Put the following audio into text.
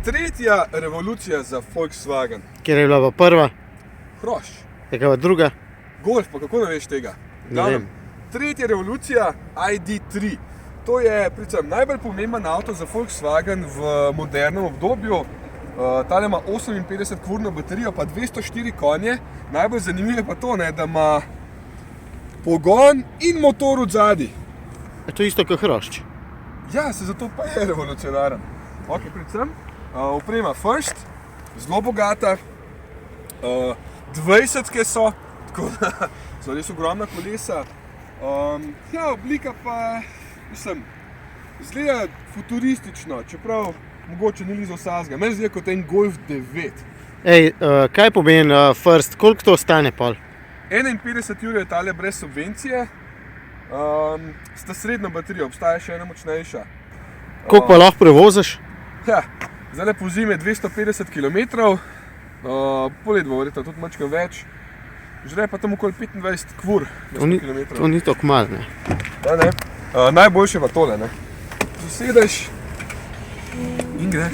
Tretja revolucija za Volkswagen. Kjer je bila pa prva, Hrošč. je kaj pa druga? Golf, pa kako ne veš tega? Ne vem. Tretja revolucija ID3. To je predvsem najbolj pomemben avto za Volkswagen v modernem obdobju. Tale ima 58-kvorno baterijo, pa 204 konje. Najbolj zanimivo je pa to, ne, da ima pogon in motor od zadaj. Je to isto kot Hrošč? Ja, se zato pa je revolucionaren. Ok, predvsem oprema First, zelo bogata, 20-ke so, tako da so res ogromna kolesa. Ja, oblika pa, mislim, izgleda futuristično, čeprav mogoče ni lizo vsazga. Meni zgleda kot en Golf 9. Ej, kaj pomeni First, koliko to stane pol? 51 ur je tale brez subvencije, sta srednjo baterijo, obstaja še ena močnejša. Koliko pa lahko prevoziš? Ja, zdaj po zimi je 250 km, poleti bo verjetno tudi malo več. Žre pa tam okoli 25 kvur na 100 km. To ni tako malo, ne? Ja, ne. Najboljše pa tole, ne. Zasedeš in greš.